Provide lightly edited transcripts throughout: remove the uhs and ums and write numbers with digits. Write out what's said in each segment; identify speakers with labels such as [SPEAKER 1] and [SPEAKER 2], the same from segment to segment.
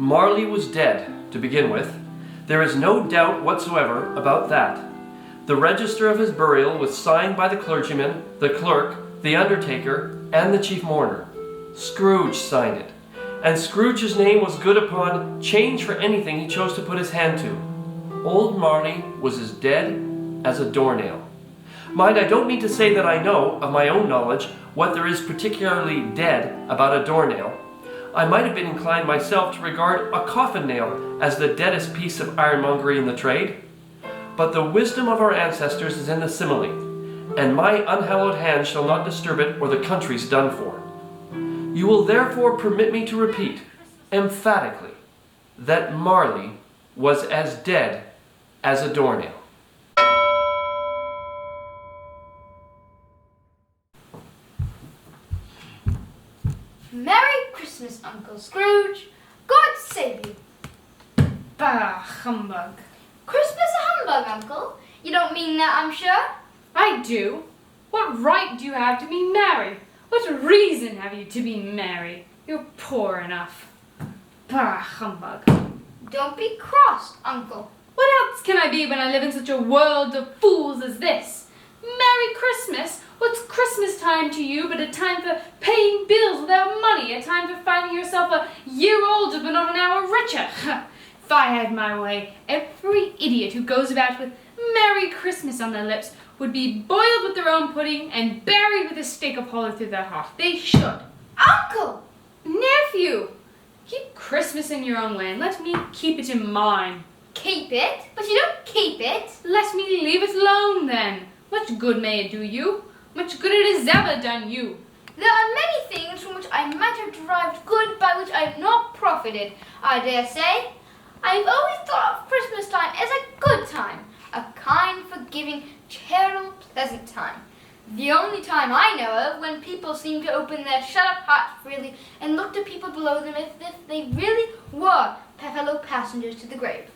[SPEAKER 1] Marley was dead, to begin with. There is no doubt whatsoever about that. The register of his burial was signed by the clergyman, the clerk, the undertaker, and the chief mourner. Scrooge signed it, and Scrooge's name was good upon change for anything he chose to put his hand to. Old Marley was as dead as a doornail. Mind, I don't mean to say that I know, of my own knowledge, what there is particularly dead about a doornail. I might have been inclined myself to regard a coffin nail as the deadest piece of ironmongery in the trade. But the wisdom of our ancestors is in the simile, and my unhallowed hand shall not disturb it, or the country's done for. You will therefore permit me to repeat, emphatically, that Marley was as dead as a doornail.
[SPEAKER 2] Merry Christmas, Uncle Scrooge. God save you.
[SPEAKER 3] Bah, humbug.
[SPEAKER 2] Christmas a humbug, Uncle? You don't mean that, I'm sure?
[SPEAKER 3] I do. What right do you have to be merry? What reason have you to be merry? You're poor enough. Bah, humbug.
[SPEAKER 2] Don't be cross, Uncle.
[SPEAKER 3] What else can I be when I live in such a world of fools as this? Merry Christmas? What's Christmas time to you but a time for paying bills without money, a time for finding yourself a year older but not an hour richer? If I had my way, every idiot who goes about with Merry Christmas on their lips would be boiled with their own pudding and buried with a stake of hollow through their heart. They should.
[SPEAKER 2] Uncle!
[SPEAKER 3] Nephew! Keep Christmas in your own way and let me keep it in mine.
[SPEAKER 2] Keep it? But you don't keep it.
[SPEAKER 3] Let me leave it alone then. Much good may it do you? Much good it has ever done you.
[SPEAKER 2] There are many things from which I might have derived good by which I have not profited, I dare say. I have always thought of Christmas time as a good time, a kind, forgiving, charitable, pleasant time. The only time I know of when people seem to open their shut-up hearts freely and look to people below them as if they really were fellow passengers to the grave.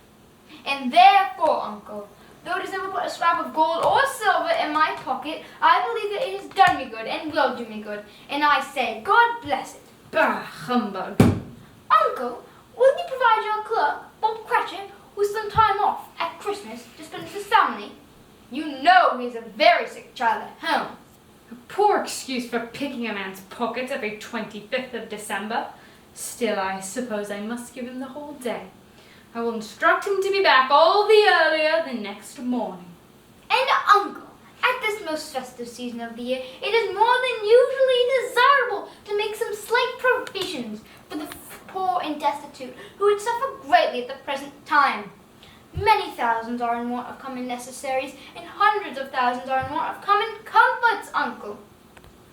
[SPEAKER 2] And therefore, Uncle, though it has never put a scrap of gold or silver in my pocket, I believe that it has done me good and will do me good. And I say, God bless it.
[SPEAKER 3] Bah, humbug.
[SPEAKER 2] Uncle, will you provide your clerk, Bob Cratchit, with some time off at Christmas to spend with his family? You know he is a very sick child at home.
[SPEAKER 3] A poor excuse for picking a man's pockets every 25th of December. Still, I suppose I must give him the whole day. I will instruct him to be back all the earlier the next morning.
[SPEAKER 2] And Uncle, at this most festive season of the year, it is more than usually desirable to make some slight provisions for the poor and destitute who would suffer greatly at the present time. Many thousands are in want of common necessaries, and hundreds of thousands are in want of common comforts, Uncle.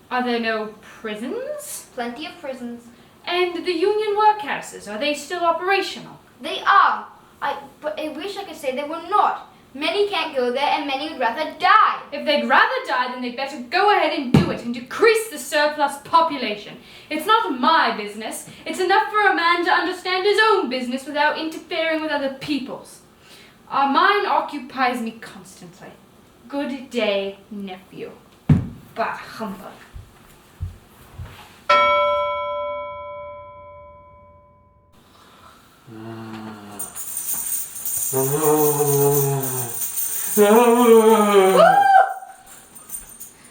[SPEAKER 3] Are there no prisons?
[SPEAKER 2] Plenty of prisons.
[SPEAKER 3] And the union workhouses, are they still operational?
[SPEAKER 2] They are. But I wish I could say they were not. Many can't go there, and many would rather die.
[SPEAKER 3] If they'd rather die, then they'd better go ahead and do it and decrease the surplus population. It's not my business. It's enough for a man to understand his own business without interfering with other people's. Mine occupies me constantly. Good day, nephew. Bah, humbug.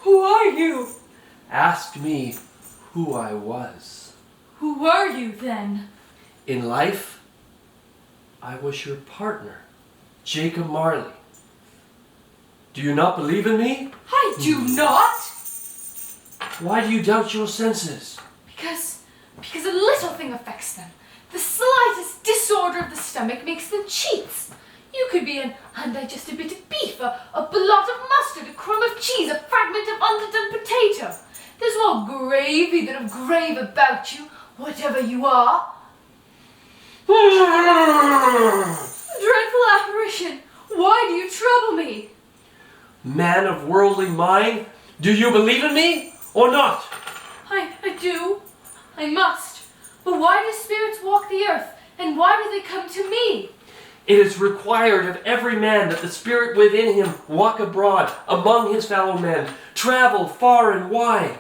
[SPEAKER 3] Who are you?
[SPEAKER 1] Ask me who I was.
[SPEAKER 3] Who were you then?
[SPEAKER 1] In life, I was your partner, Jacob Marley. Do you not believe in me?
[SPEAKER 3] I do not.
[SPEAKER 1] Why do you doubt your senses?
[SPEAKER 3] Because a little thing affects them. The slightest disorder of the stomach makes them cheats. You could be an undigested bit of beef, a blot of mustard, a crumb of cheese, a fragment of underdone potato. There's more gravy than of grave about you, whatever you are. Dreadful apparition, why do you trouble me?
[SPEAKER 1] Man of worldly mind, do you believe in me or not?
[SPEAKER 3] I do. I must. But why do spirits walk the earth, and why do they come to me?
[SPEAKER 1] It is required of every man that the spirit within him walk abroad among his fellow men, travel far and wide.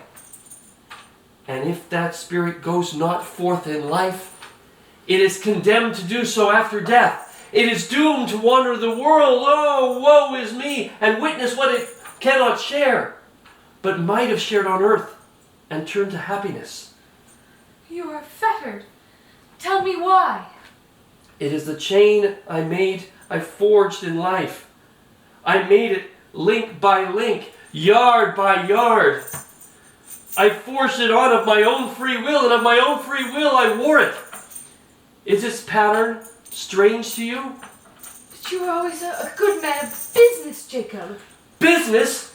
[SPEAKER 1] And if that spirit goes not forth in life, It is condemned to do so after death. It is doomed to wander the world. Oh, woe is me, and witness what it cannot share, but might have shared on earth and turned to happiness.
[SPEAKER 3] You are fettered. Tell me why.
[SPEAKER 1] It is the chain I forged in life. I made it link by link, yard by yard. I forced it on of my own free will, and of my own free will I wore it. Is this pattern strange to you?
[SPEAKER 3] But you were always a good man of business, Jacob.
[SPEAKER 1] Business?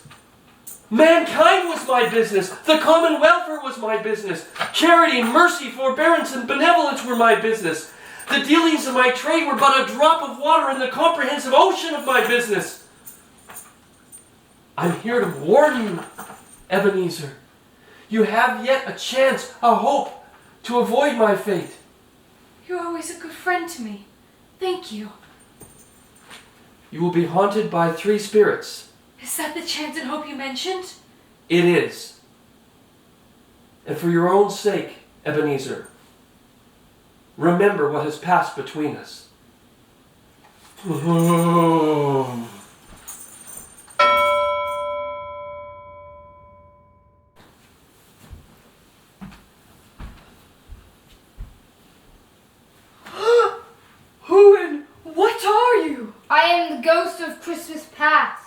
[SPEAKER 1] Mankind was my business. The common welfare was my business. Charity, mercy, forbearance, and benevolence were my business. The dealings of my trade were but a drop of water in the comprehensive ocean of my business. I'm here to warn you, Ebenezer. You have yet a chance, a hope, to avoid my fate.
[SPEAKER 3] You're always a good friend to me. Thank you.
[SPEAKER 1] You will be haunted by 3 spirits.
[SPEAKER 3] Is that the chance and hope you mentioned?
[SPEAKER 1] It is. And for your own sake, Ebenezer, remember what has passed between us.
[SPEAKER 3] Who and what are you?
[SPEAKER 2] I am the ghost of Christmas past.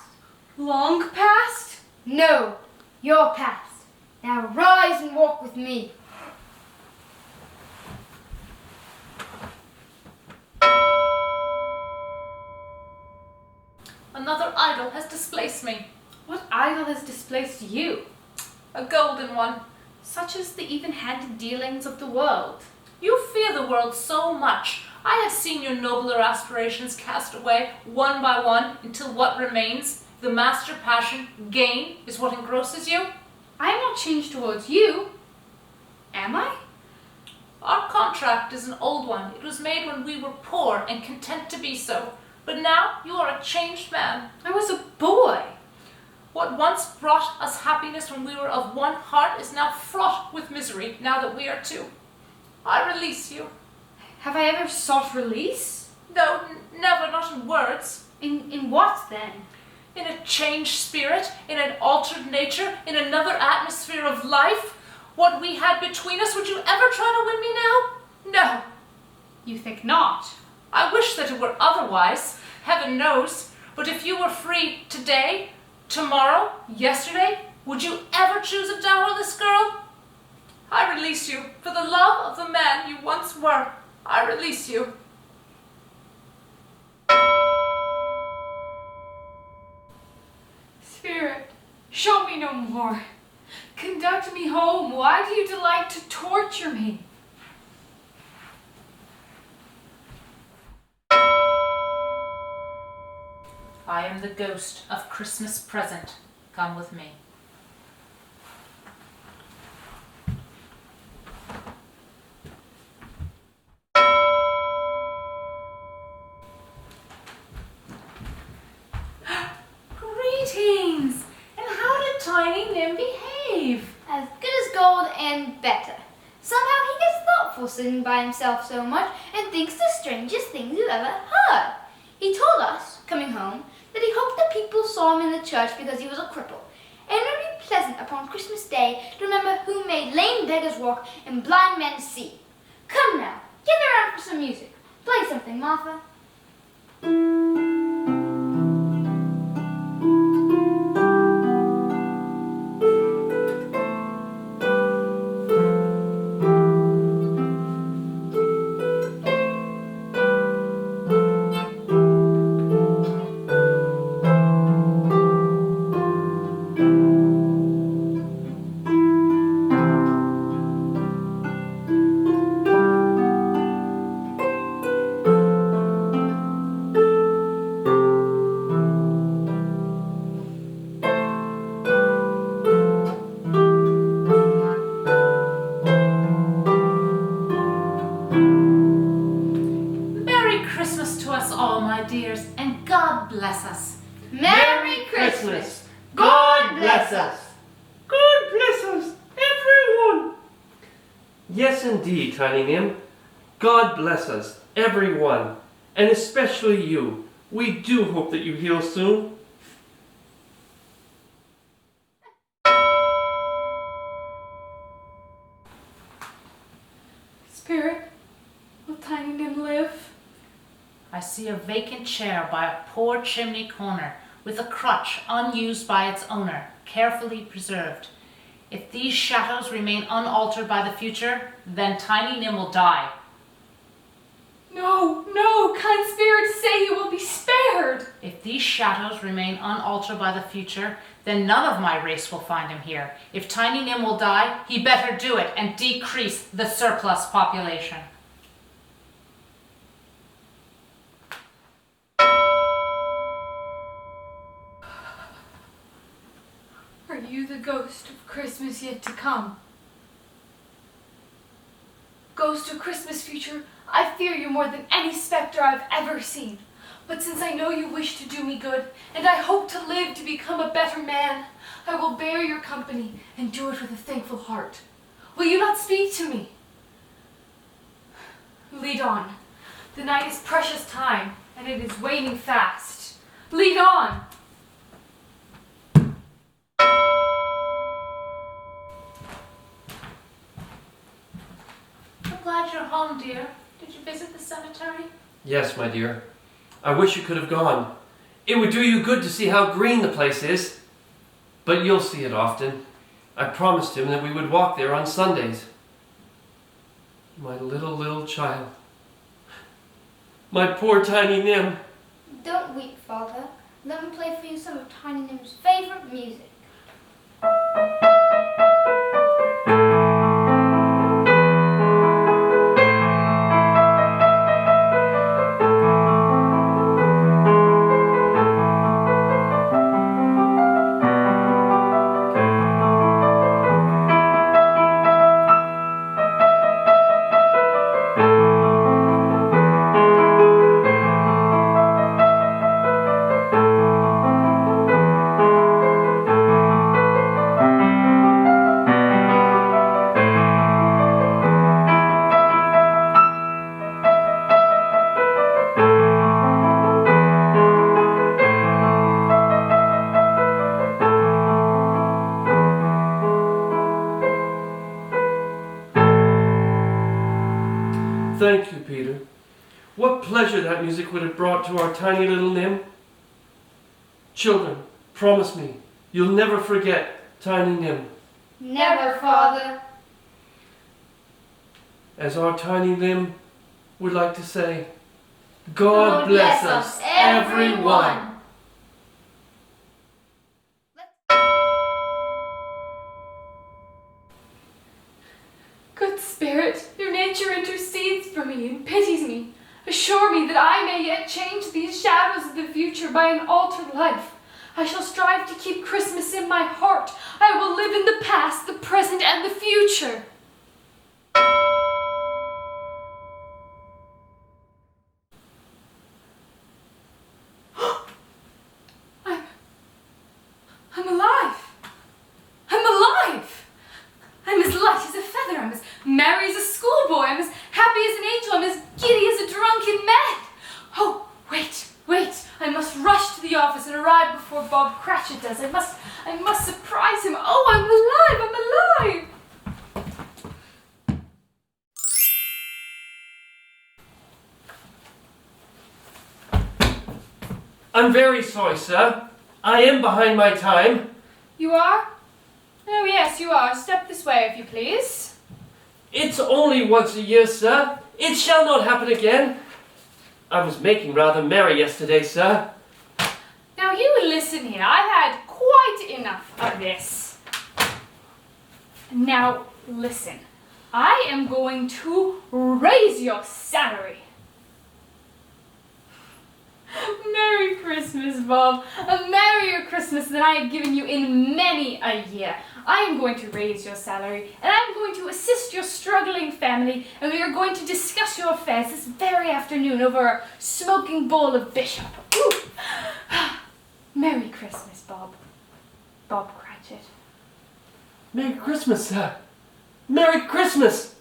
[SPEAKER 3] Long past?
[SPEAKER 2] No, your past. Now rise and walk with me.
[SPEAKER 4] Another idol has displaced me.
[SPEAKER 3] What idol has displaced you?
[SPEAKER 4] A golden one.
[SPEAKER 3] Such as the even-handed dealings of the world.
[SPEAKER 4] You fear the world so much. I have seen your nobler aspirations cast away one by one until what remains, the master passion, gain, is what engrosses you.
[SPEAKER 3] I am not changed towards you. Am I?
[SPEAKER 4] Our contract is an old one. It was made when we were poor and content to be so. But now you are a changed man.
[SPEAKER 3] I was a boy.
[SPEAKER 4] What once brought us happiness when we were of one heart is now fraught with misery now that we are two. I release you.
[SPEAKER 3] Have I ever sought release?
[SPEAKER 4] No, never, not in words.
[SPEAKER 3] In what then?
[SPEAKER 4] In a changed spirit, in an altered nature, in another atmosphere of life. What we had between us, would you ever try to win me now? No.
[SPEAKER 3] You think not?
[SPEAKER 4] I wish that it were otherwise, heaven knows. But if you were free today, tomorrow, yesterday, would you ever choose to dower this girl? I release you. For the love of the man you once were, I release you.
[SPEAKER 3] Spirit, show me no more. Conduct me home. Why do you delight to torture me?
[SPEAKER 4] I am the ghost of Christmas present. Come with me.
[SPEAKER 3] Greetings! And how did Tiny Nim behave?
[SPEAKER 2] As good as gold and better. Somehow he gets thoughtful sitting by himself so much and thinks the strangest things you've ever heard. He told us, coming home, that he hoped that people saw him in the church because he was a cripple. And it would be pleasant upon Christmas Day to remember who made lame beggars walk and blind men see. Come now, get around for some music. Play something, Martha.
[SPEAKER 4] Bless us.
[SPEAKER 2] Merry Christmas.
[SPEAKER 1] God bless us. God bless us, everyone. Yes, indeed, Tiny Nim. God bless us, everyone, and especially you. We do hope that you heal soon.
[SPEAKER 3] Spirit, will Tiny Nim live?
[SPEAKER 4] I see a vacant chair by a poor chimney corner, with a crutch unused by its owner, carefully preserved. If these shadows remain unaltered by the future, then Tiny Nim will die.
[SPEAKER 3] No, no, kind spirit, say you will be spared.
[SPEAKER 4] If these shadows remain unaltered by the future, then none of my race will find him here. If Tiny Nim will die, he better do it and decrease the surplus population.
[SPEAKER 3] Are you the ghost of Christmas yet to come? Ghost of Christmas future, I fear you more than any specter I've ever seen. But since I know you wish to do me good, and I hope to live to become a better man, I will bear your company and do it with a thankful heart. Will you not speak to me? Lead on. The night is precious time, and it is waning fast. Lead on!
[SPEAKER 4] I'm glad you're home, dear. Did you visit the cemetery?
[SPEAKER 1] Yes, my dear. I wish you could have gone. It would do you good to see how green the place is. But you'll see it often. I promised him that we would walk there on Sundays. My little child. My poor Tiny Nim.
[SPEAKER 2] Don't weep, Father. Let me play for you some of Tiny Nim's favorite music.
[SPEAKER 1] Thank you, Peter. What pleasure that music would have brought to our tiny little Nim. Children, promise me, you'll never forget Tiny Nim.
[SPEAKER 2] Never, Father.
[SPEAKER 1] As our Tiny Nim would like to say, God bless us, everyone.
[SPEAKER 3] Good Spirit, your nature intercedes for me and pities me. Assure me that I may yet change these shadows of the future by an altered life. I shall strive to keep Christmas in my heart. I will live in the past, the present, and the future. I'm alive. I'm alive. I'm as light as a feather. I'm as merry as a schoolboy. I'm as happy as an angel. I'm as giddy as a drunken man. Oh, wait. I must rush to the office and arrive before Bob Cratchit does. I must surprise him. Oh, I'm alive.
[SPEAKER 1] I'm very sorry, sir. I am behind my time.
[SPEAKER 3] You are? Oh, yes, you are. Step this way, if you please.
[SPEAKER 1] It's only once a year, sir. It shall not happen again. I was making rather merry yesterday, sir.
[SPEAKER 3] Now, you listen here. I've had quite enough of this. Now, listen. I am going to raise your salary. Merry Christmas, Bob. A merrier Christmas than I have given you in many a year. I am going to raise your salary, and I am going to assist your struggling family, and we are going to discuss your affairs this very afternoon over a smoking bowl of Bishop. Ooh. Merry Christmas, Bob. Bob Cratchit.
[SPEAKER 1] Merry Christmas, sir. Merry Christmas.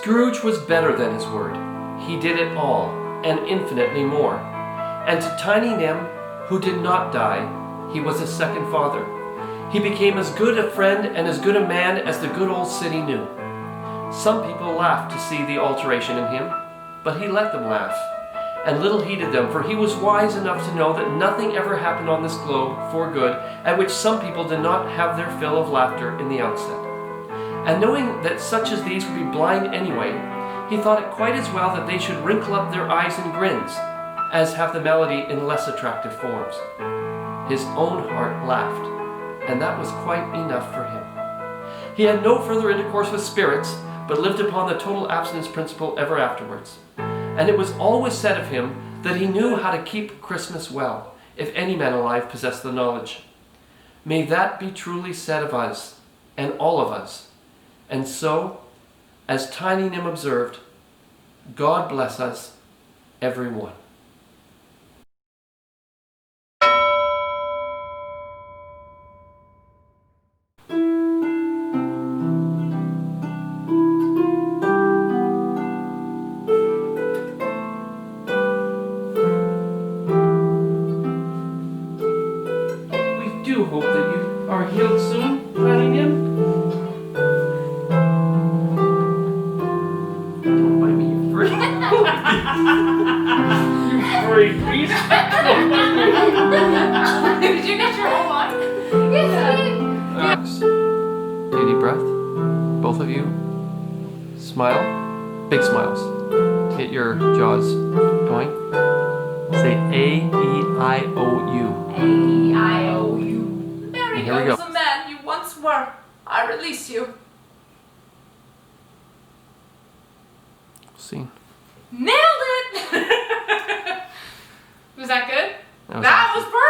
[SPEAKER 1] Scrooge was better than his word. He did it all, and infinitely more. And to Tiny Nim, who did not die, he was a second father. He became as good a friend and as good a man as the good old city knew. Some people laughed to see the alteration in him, but he let them laugh, and little heeded them, for he was wise enough to know that nothing ever happened on this globe for good at which some people did not have their fill of laughter in the outset. And knowing that such as these would be blind anyway, he thought it quite as well that they should wrinkle up their eyes in grins, as have the melody in less attractive forms. His own heart laughed, and that was quite enough for him. He had no further intercourse with spirits, but lived upon the total abstinence principle ever afterwards. And it was always said of him that he knew how to keep Christmas well, if any man alive possessed the knowledge. May that be truly said of us, and all of us. And so, as Tiny Nim observed, God bless us, every one. We do hope that you are healed soon, Tiny Nim. Don't mind me, you freak. You freak beast. Don't mind me.
[SPEAKER 4] Did you get your whole line?
[SPEAKER 2] Yes,
[SPEAKER 1] Take a deep breath. Both of you. Smile. Big smiles. Get your jaws going. Say A-E-I-O-U.
[SPEAKER 4] A-E-I-O-U. Mary,
[SPEAKER 1] Here we
[SPEAKER 4] I
[SPEAKER 1] go.
[SPEAKER 4] was the man you once were. I release you.
[SPEAKER 1] See.
[SPEAKER 4] Nailed it! Was that good?
[SPEAKER 1] That was
[SPEAKER 4] That
[SPEAKER 1] awesome.
[SPEAKER 4] was perfect!